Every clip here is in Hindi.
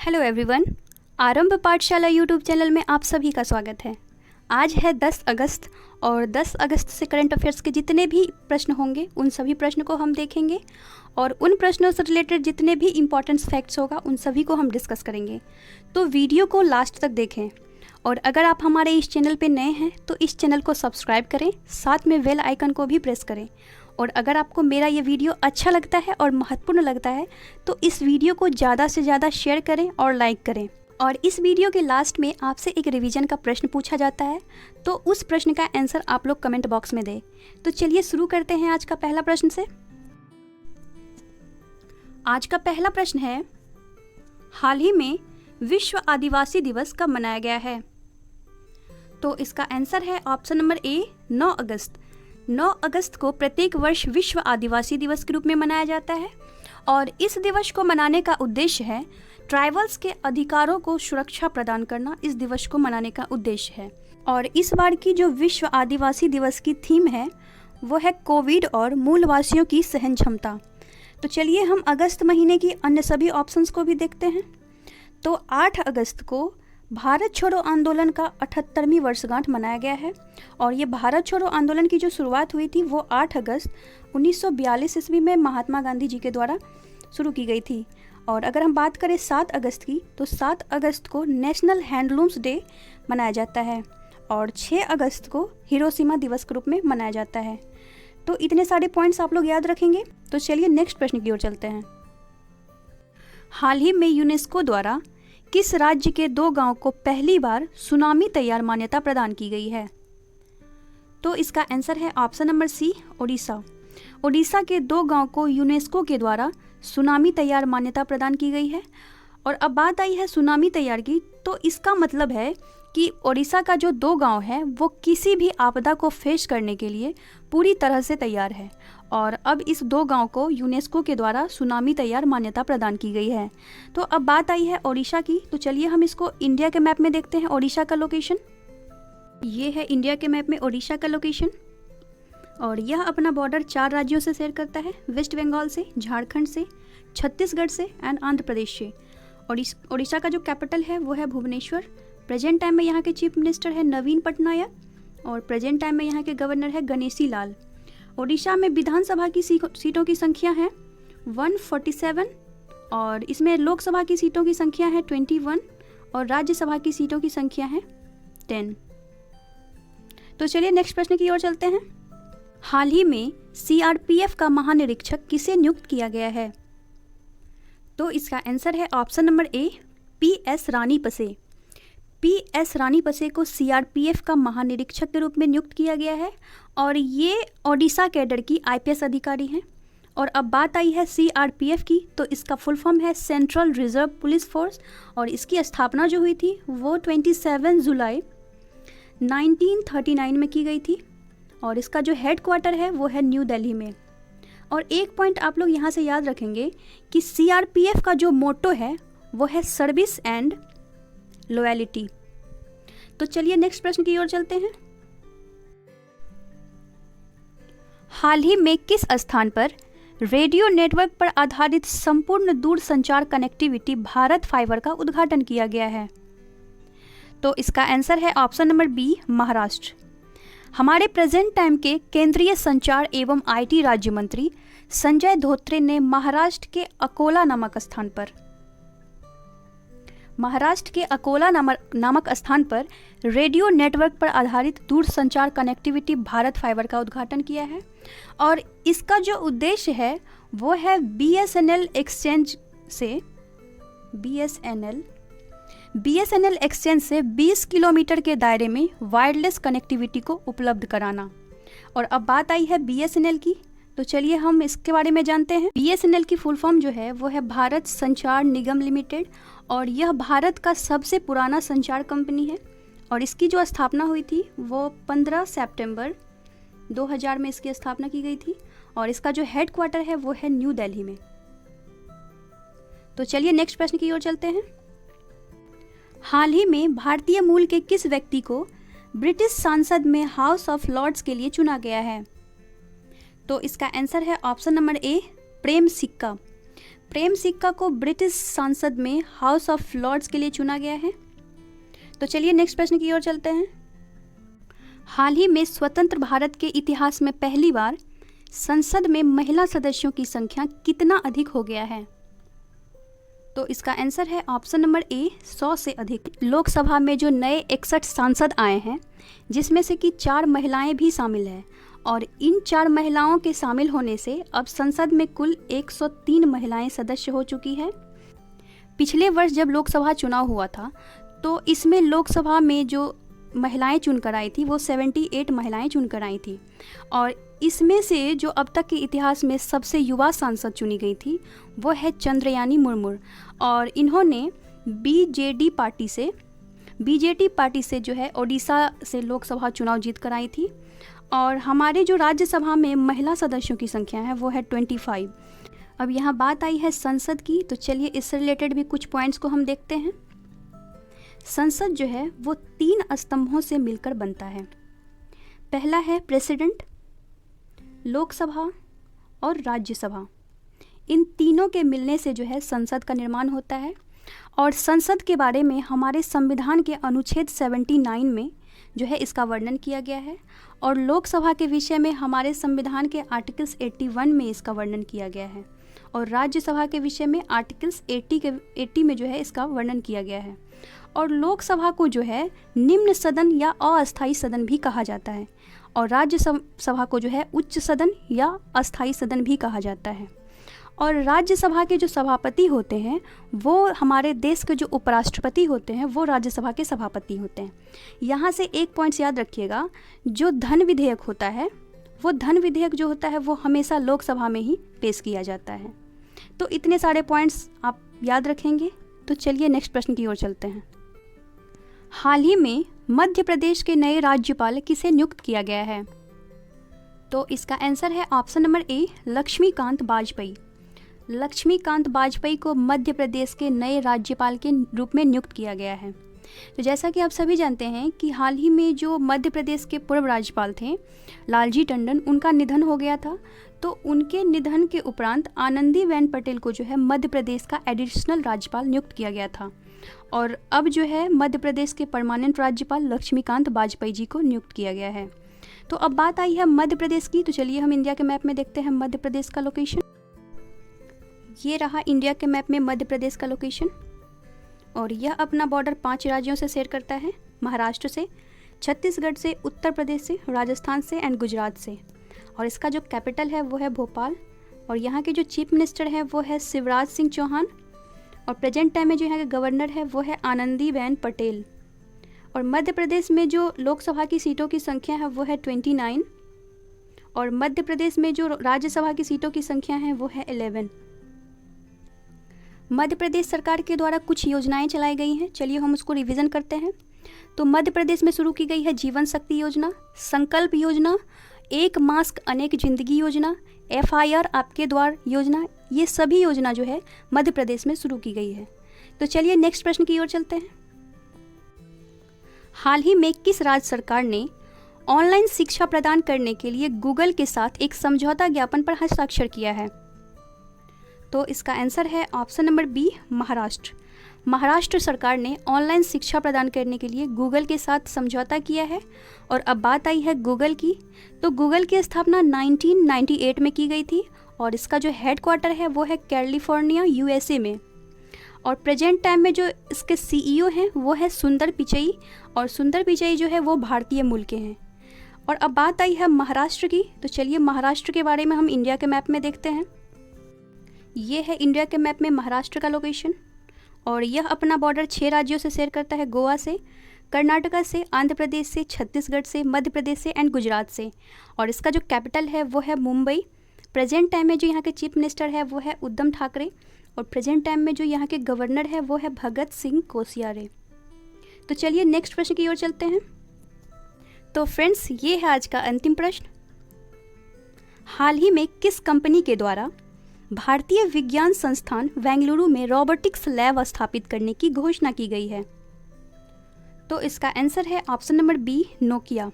हेलो एवरीवन, आरंभ पाठशाला यूट्यूब चैनल में आप सभी का स्वागत है। आज है 10 अगस्त और 10 अगस्त से करंट अफेयर्स के जितने भी प्रश्न होंगे उन सभी प्रश्न को हम देखेंगे और उन प्रश्नों से रिलेटेड जितने भी इम्पॉर्टेंट फैक्ट्स होगा उन सभी को हम डिस्कस करेंगे। तो वीडियो को लास्ट तक देखें और अगर आप हमारे इस चैनल पे नए हैं तो इस चैनल को सब्सक्राइब करें, साथ में बेल आइकन को भी प्रेस करें। और अगर आपको मेरा ये वीडियो अच्छा लगता है और महत्वपूर्ण लगता है तो इस वीडियो को ज़्यादा से ज़्यादा शेयर करें और लाइक करें। और इस वीडियो के लास्ट में आपसे एक रिवीजन का प्रश्न पूछा जाता है, तो उस प्रश्न का आंसर आप लोग कमेंट बॉक्स में दें। तो चलिए शुरू करते हैं आज का पहला प्रश्न से। आज का पहला प्रश्न है, हाल ही में विश्व आदिवासी दिवस कब मनाया गया है? तो इसका आंसर है ऑप्शन नंबर ए, 9 अगस्त। 9 अगस्त को प्रत्येक वर्ष विश्व आदिवासी दिवस के रूप में मनाया जाता है और इस दिवस को मनाने का उद्देश्य है ट्राइबल्स के अधिकारों को सुरक्षा प्रदान करना। इस दिवस को मनाने का उद्देश्य है और इस बार की जो विश्व आदिवासी दिवस की थीम है वो है कोविड और मूलवासियों की सहन क्षमता। तो चलिए हम अगस्त महीने की अन्य सभी ऑप्शंस को भी देखते हैं। तो 8 अगस्त को भारत छोड़ो आंदोलन का 78वीं वर्षगांठ मनाया गया है और ये भारत छोड़ो आंदोलन की जो शुरुआत हुई थी वो 8 अगस्त 1942 ईस्वी में महात्मा गांधी जी के द्वारा शुरू की गई थी। और अगर हम बात करें 7 अगस्त की, तो 7 अगस्त को नेशनल हैंडलूम्स डे मनाया जाता है और 6 अगस्त को हिरोशिमा दिवस के रूप में मनाया जाता है। तो इतने सारे पॉइंट्स आप लोग याद रखेंगे। तो चलिए नेक्स्ट प्रश्न की ओर चलते हैं। हाल ही में यूनेस्को द्वारा किस राज्य के 2 गांव को पहली बार सुनामी तैयार मान्यता प्रदान की गई है? तो इसका आंसर है option number C, Odisha. Odisha के 2 गांव को यूनेस्को के द्वारा सुनामी तैयार मान्यता प्रदान की गई है। और अब बात आई है सुनामी तैयार की, तो इसका मतलब है कि ओडिशा का जो 2 गांव है वो किसी भी आपदा को फेस करने के लिए पूरी तरह से तैयार है और अब इस 2 गांव को यूनेस्को के द्वारा सुनामी तैयार मान्यता प्रदान की गई है। तो अब बात आई है ओडिशा की, तो चलिए हम इसको इंडिया के मैप में देखते हैं। ओडिशा का लोकेशन ये है, इंडिया के मैप में ओडिशा का लोकेशन और यह अपना बॉर्डर 4 राज्यों से शेयर करता है, वेस्ट बंगाल से, झारखंड से, छत्तीसगढ़ से एंड आंध्र प्रदेश से। ओडिशा का जो कैपिटल है वो है भुवनेश्वर। प्रेजेंट टाइम में यहाँ के चीफ मिनिस्टर है नवीन पटनायक और प्रेजेंट टाइम में यहाँ के गवर्नर है गणेशी लाल। ओडिशा में विधानसभा की सीटों की संख्या है 147 और इसमें लोकसभा की सीटों की संख्या है 21 और राज्यसभा की सीटों की संख्या है 10। तो चलिए नेक्स्ट प्रश्न की ओर चलते हैं। हाल ही में सीआरपीएफ का महानिरीक्षक किसे नियुक्त किया गया है? तो इसका आंसर है option number A, PS Ranipse. PS Ranipse को सीआरपीएफ का महानिरीक्षक के रूप में नियुक्त किया गया है और ये ओडिशा कैडर की आईपीएस अधिकारी हैं। और अब बात आई है सीआरपीएफ की, तो इसका फुल फॉर्म है सेंट्रल रिजर्व पुलिस फोर्स और इसकी स्थापना जो हुई थी वो 27 जुलाई 1939 में की गई थी और इसका जो हेड क्वार्टर है वो है न्यू दिल्ली में। और एक पॉइंट आप लोग यहाँ से याद रखेंगे कि सीआरपीएफ का जो मोटो है वो है सर्विस एंड लॉयल्टी। तो चलिए नेक्स्ट प्रश्न की ओर चलते हैं। हाल ही में किस स्थान पर रेडियो नेटवर्क पर आधारित संपूर्ण दूरसंचार कनेक्टिविटी भारत फाइबर का उद्घाटन किया गया है? तो इसका आंसर है ऑप्शन नंबर बी, महाराष्ट्र। हमारे प्रेजेंट टाइम के केंद्रीय संचार एवं आईटी राज्य मंत्री संजय धोत्रे ने महाराष्ट्र के अकोला नामक स्थान पर रेडियो नेटवर्क पर आधारित दूरसंचार कनेक्टिविटी भारत फाइबर का उद्घाटन किया है और इसका जो उद्देश्य है वो है बीएसएनएल एक्सचेंज से 20 किलोमीटर के दायरे में वायरलेस कनेक्टिविटी को उपलब्ध कराना। और अब बात आई है बीएसएनएल की, तो चलिए हम इसके बारे में जानते हैं। बीएसएनएल की फुल फॉर्म जो है वो है भारत संचार निगम लिमिटेड और यह भारत का सबसे पुराना संचार कंपनी है और इसकी जो स्थापना हुई थी वो 15 सितंबर 2000 में इसकी स्थापना की गई थी और इसका जो हेड क्वार्टर है वो है न्यू दिल्ली में। तो चलिए नेक्स्ट प्रश्न की ओर चलते हैं। हाल ही में भारतीय मूल के किस व्यक्ति को ब्रिटिश संसद में हाउस ऑफ लॉर्ड्स के लिए चुना गया है? तो इसका आंसर है ऑप्शन नंबर ए, प्रेम सिक्का। प्रेम सिक्का को ब्रिटिश संसद में हाउस ऑफ लॉर्ड्स के लिए चुना गया है। तो चलिए नेक्स्ट प्रश्न की ओर चलते हैं। हाल ही में स्वतंत्र भारत के इतिहास में पहली बार संसद में महिला सदस्यों की संख्या कितना अधिक हो गया है? तो इसका आंसर है ऑप्शन नंबर ए 100 से अधिक। लोकसभा में जो नए 61 सांसद आए हैं जिसमें से कि 4 महिलाएं भी शामिल हैं और इन 4 महिलाओं के शामिल होने से अब संसद में कुल 103 महिलाएं सदस्य हो चुकी है। पिछले वर्ष जब लोकसभा चुनाव हुआ था तो इसमें लोकसभा में जो महिलाएं चुनकर आई थी वो 78 महिलाएं चुनकर आई थी और इसमें से जो अब तक के इतिहास में सबसे युवा सांसद चुनी गई थी वो है चंद्रयानी मुर्मू और इन्होंने बीजेडी पार्टी से जो है ओडिशा से लोकसभा चुनाव जीत कर आई थी। और हमारे जो राज्यसभा में महिला सदस्यों की संख्या है वो है 25। अब यहाँ बात आई है संसद की, तो चलिए इससे रिलेटेड भी कुछ पॉइंट्स को हम देखते हैं। संसद जो है वो 3 स्तंभों से मिलकर बनता है। पहला है प्रेसिडेंट, लोकसभा और राज्यसभा। इन तीनों के मिलने से जो है संसद का निर्माण होता है और संसद के बारे में हमारे संविधान के अनुच्छेद 79 में जो है इसका वर्णन किया गया है और लोकसभा के विषय में हमारे संविधान के आर्टिकल्स 81 में इसका वर्णन किया गया है और राज्यसभा के विषय में आर्टिकल्स 80 में जो है इसका वर्णन किया गया है। और लोकसभा को जो है निम्न सदन या अस्थायी सदन भी कहा जाता है और राज्यसभा को जो है उच्च सदन या अस्थायी सदन भी कहा जाता है। और राज्यसभा के जो सभापति होते हैं वो हमारे देश के जो उपराष्ट्रपति होते हैं वो राज्यसभा के सभापति होते हैं। यहाँ से एक पॉइंट्स याद रखिएगा, जो धन विधेयक होता है वो धन विधेयक जो होता है वो हमेशा लोकसभा में ही पेश किया जाता है। तो इतने सारे पॉइंट्स आप याद रखेंगे। तो चलिए नेक्स्ट प्रश्न की ओर चलते हैं। हाल ही में मध्य प्रदेश के नए राज्यपाल किसे नियुक्त किया गया है? तो इसका आंसर है option number A Laxmikant Vajpayee. Laxmikant Vajpayee को मध्य प्रदेश के नए राज्यपाल के रूप में नियुक्त किया गया है। तो जैसा कि आप सभी जानते हैं कि हाल ही में जो मध्य प्रदेश के पूर्व राज्यपाल थे लालजी टंडन, उनका निधन हो गया था। तो उनके निधन के उपरांत आनंदीबेन पटेल को जो है मध्य प्रदेश का एडिशनल राज्यपाल नियुक्त किया गया था और अब जो है मध्य प्रदेश के परमानेंट राज्यपाल लक्ष्मीकांत वाजपेयी जी को नियुक्त किया गया है। तो अब बात आई है मध्य प्रदेश की। तो चलिए हम इंडिया के मैप में देखते हैं मध्य प्रदेश का लोकेशन। ये रहा इंडिया के मैप में मध्य प्रदेश का लोकेशन और यह अपना बॉर्डर 5 राज्यों से शेयर करता है, महाराष्ट्र से, छत्तीसगढ़ से, उत्तर प्रदेश से, राजस्थान से एंड गुजरात से। और इसका जो कैपिटल है वो है भोपाल और यहाँ के जो चीफ मिनिस्टर है वो है शिवराज सिंह चौहान और प्रेजेंट टाइम में जो यहाँ के गवर्नर है वो है आनंदीबेन पटेल। और मध्य प्रदेश में जो लोकसभा की सीटों की संख्या है वो है 29 और मध्य प्रदेश में जो राज्यसभा की सीटों की संख्या है वो है 11। मध्य प्रदेश सरकार के द्वारा कुछ योजनाएं चलाई गई हैं, चलिए हम उसको रिवीजन करते हैं। तो मध्य प्रदेश में शुरू की गई है जीवन शक्ति योजना, संकल्प योजना, एक मास्क अनेक जिंदगी योजना, FIR आपके द्वार योजना। ये सभी योजना जो है मध्य प्रदेश में शुरू की गई है। तो चलिए नेक्स्ट प्रश्न की ओर चलते हैं। हाल ही में किस राज्य सरकार ने ऑनलाइन शिक्षा प्रदान करने के लिए गूगल के साथ एक समझौता ज्ञापन पर हस्ताक्षर किया है? तो इसका आंसर है option number B Maharashtra. Maharashtra सरकार ने ऑनलाइन शिक्षा प्रदान करने के लिए गूगल के साथ समझौता किया है। और अब बात आई है गूगल की। तो गूगल की स्थापना 1998 में की गई थी और इसका जो हेडक्वार्टर है वो है कैलिफोर्निया USA में। और प्रेजेंट टाइम में जो इसके CEO हैं वो है सुंदर पिचई और सुंदर पिचई जो है वो भारतीय मूल के हैं। और अब बात आई है महाराष्ट्र की। तो चलिए महाराष्ट्र के बारे में हम इंडिया के मैप में देखते हैं। ये है इंडिया के मैप में महाराष्ट्र का लोकेशन और यह अपना बॉर्डर 6 राज्यों से शेयर करता है, गोवा से, कर्नाटका से, आंध्र प्रदेश से, छत्तीसगढ़ से, मध्य प्रदेश से एंड गुजरात से। और इसका जो कैपिटल है वो है मुंबई। प्रेजेंट टाइम में जो यहाँ के चीफ मिनिस्टर है वो है उद्धव ठाकरे और प्रेजेंट टाइम में जो यहाँ के गवर्नर है वो है भगत सिंह कोश्यारी। तो चलिए नेक्स्ट प्रश्न की ओर चलते हैं। तो फ्रेंड्स ये है आज का अंतिम प्रश्न। हाल ही में किस कंपनी के द्वारा भारतीय विज्ञान संस्थान बेंगलुरु में रोबोटिक्स लैब स्थापित करने की घोषणा की गई है? तो इसका आंसर है option number B Nokia.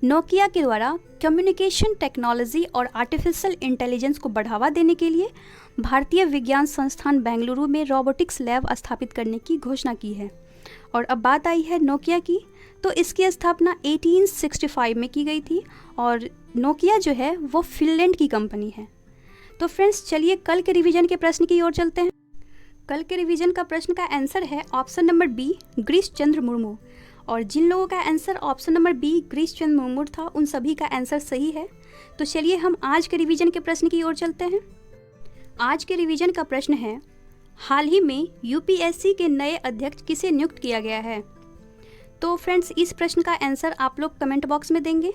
Nokia के द्वारा कम्युनिकेशन टेक्नोलॉजी और आर्टिफिशियल इंटेलिजेंस को बढ़ावा देने के लिए भारतीय विज्ञान संस्थान बेंगलुरु में रोबोटिक्स लैब स्थापित करने की घोषणा की है। और अब बात आई है नोकिया की, तो इसकी स्थापना 1865 में की गई थी और नोकिया जो है वो फिनलैंड की कंपनी है। तो फ्रेंड्स चलिए कल के रिवीजन के प्रश्न की ओर चलते हैं। कल के रिवीजन का प्रश्न का आंसर है option number B, Girish Chandra Murmu. और जिन लोगों का answer option number B, Girish Chandra Murmu था, उन सभी का आंसर सही है। तो चलिए हम आज के रिवीजन के प्रश्न की ओर चलते हैं। आज के रिवीजन का प्रश्न है, हाल ही में यूपीएससी के नए अध्यक्ष किसे नियुक्त किया गया है? तो फ्रेंड्स इस प्रश्न का आंसर आप लोग कमेंट बॉक्स में देंगे।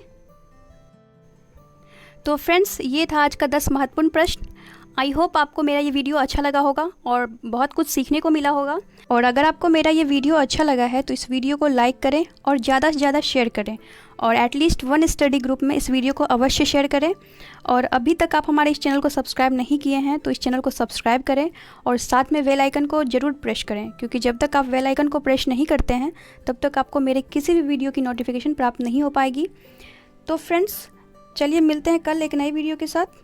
तो फ्रेंड्स ये था आज का 10 महत्वपूर्ण प्रश्न। आई होप आपको मेरा ये वीडियो अच्छा लगा होगा और बहुत कुछ सीखने को मिला होगा। और अगर आपको मेरा ये वीडियो अच्छा लगा है तो इस वीडियो को लाइक करें और ज़्यादा से ज़्यादा शेयर करें और एटलीस्ट 1 स्टडी ग्रुप में इस वीडियो को अवश्य शेयर करें। और अभी तक आप हमारे इस चैनल को सब्सक्राइब नहीं किए हैं तो इस चैनल को सब्सक्राइब करें और साथ में बेल आइकन को ज़रूर प्रेस करें, क्योंकि जब तक आप बेल आइकन को प्रेस नहीं करते हैं तब तक आपको मेरे किसी भी वीडियो की नोटिफिकेशन प्राप्त नहीं हो पाएगी। तो फ्रेंड्स चलिए मिलते हैं कल एक नई वीडियो के साथ।